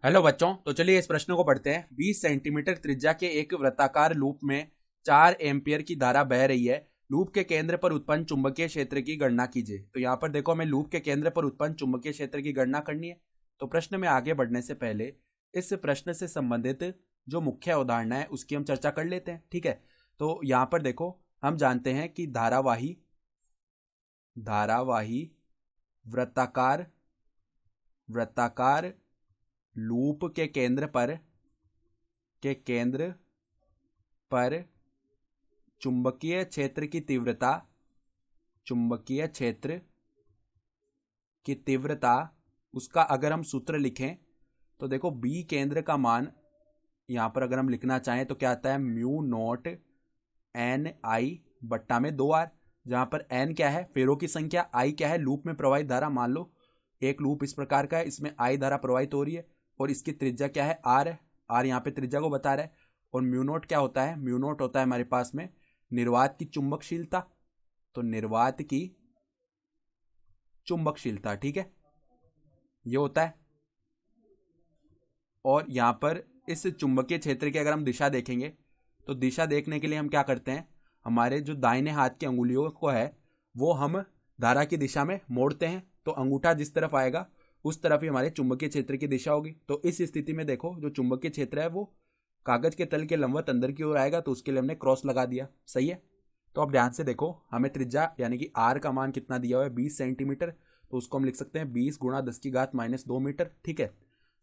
Hello बच्चों, तो चलिए इस प्रश्न को पढ़ते हैं। 20 सेंटीमीटर त्रिज्या के एक वृत्ताकार लूप में 4 एम्पियर की धारा बह रही है। लूप के केंद्र पर उत्पन्न चुंबकीय क्षेत्र की गणना कीजिए। तो यहाँ पर देखो, हमें लूप के केंद्र पर उत्पन्न चुंबकीय क्षेत्र की गणना करनी है। तो प्रश्न में आगे बढ़ने से पहले इस प्रश्न से संबंधित जो मुख्य उदाहरण है उसकी हम चर्चा कर लेते हैं। ठीक है, तो यहाँ पर देखो, हम जानते हैं कि धारावाही धारावाही वृत्ताकार वृत्ताकार लूप के केंद्र पर चुंबकीय क्षेत्र की तीव्रता उसका अगर हम सूत्र लिखें तो देखो, बी केंद्र का मान यहां पर अगर हम लिखना चाहें तो क्या आता है, म्यू नॉट एन आई बट्टा में 2 आर। जहां पर एन क्या है, फेरों की संख्या, आई क्या है, लूप में प्रवाहित धारा। मान लो एक लूप इस प्रकार का है, इसमें आई धारा प्रवाहित हो रही है और इसकी त्रिज्या क्या है, आर है। आर यहाँ पे त्रिज्या को बता रहा है। और म्यू नोट क्या होता है, म्यू नोट होता है हमारे पास में निर्वात की चुंबकशीलता। तो निर्वात की चुंबकशीलता, ठीक है, ये होता है। और यहाँ पर इस चुंबकीय क्षेत्र की अगर हम दिशा देखेंगे तो दिशा देखने के लिए हम क्या करते हैं, हमारे जो दाहिने हाथ की अंगुलियों को है वो हम धारा की दिशा में मोड़ते हैं। तो अंगूठा जिस तरफ आएगा उस तरफ ही हमारे चुंबकीय क्षेत्र की दिशा होगी। तो इस स्थिति में देखो, जो चुंबकीय क्षेत्र है वो कागज के तल के लंबवत अंदर की ओर आएगा, तो उसके लिए हमने क्रॉस लगा दिया। सही है। तो अब ध्यान से देखो, हमें त्रिज्या यानी कि आर का मान कितना दिया हुआ है, 20 सेंटीमीटर। तो उसको हम लिख सकते हैं 20 गुणा 10⁻⁻2 मीटर। ठीक है।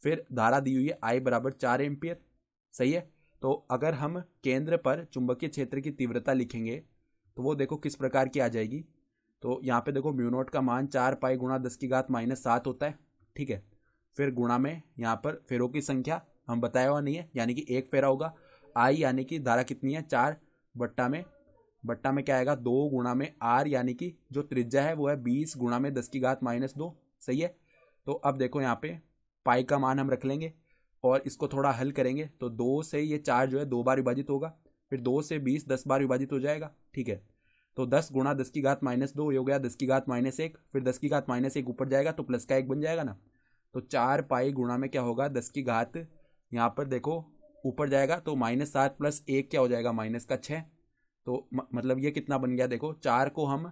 फिर धारा दी हुई है आई बराबर 4 एम्पियर। सही है। तो अगर हम केंद्र पर चुंबकीय क्षेत्र की तीव्रता लिखेंगे तो वो देखो किस प्रकार की आ जाएगी। तो यहाँ पे देखो, म्यू नोट का मान 4 पाई गुणा 10⁻⁷ होता है। ठीक है। फिर गुणा में यहाँ पर फेरों की संख्या हम बताया हुआ नहीं है, यानी कि एक फेरा होगा। आई यानी कि धारा कितनी है, 4, बट्टा में क्या आएगा, 2 गुणा में आर यानी कि जो त्रिज्या है वो है 20 गुणा में 10⁻²। सही है। तो अब देखो, यहाँ पे पाई का मान हम रख लेंगे और इसको थोड़ा हल करेंगे तो 2 से ये 4 जो है 2 बार विभाजित होगा। फिर 2 से 20 10 बार विभाजित हो जाएगा। ठीक है। तो 10 गुणा 10⁻², ये हो गया 10⁻1। फिर 10⁻1 ऊपर जाएगा तो प्लस का 1 बन जाएगा ना। तो 4 पाई गुणा में क्या होगा, 10 की घात, यहाँ पर देखो ऊपर जाएगा तो -7 + 1 क्या हो जाएगा, -6। तो मतलब ये कितना बन गया, देखो 4 को हम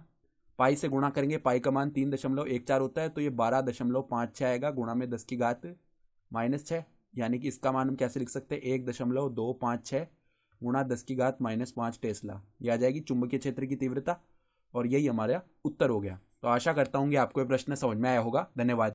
पाई से गुणा करेंगे, पाई का मान 3.14 होता है, तो ये 12.56 आएगा गुणा में 10 की घात -6। यानी कि इसका मान हम कैसे लिख सकते हैं, 1.256 गुणा 10 की घात -5 टेस्ला। ये आ जाएगी चुंबकीय क्षेत्र की तीव्रता। और यही हमारा उत्तर हो गया। तो आशा करता हूँ कि आपको ये प्रश्न समझ में आया होगा। धन्यवाद।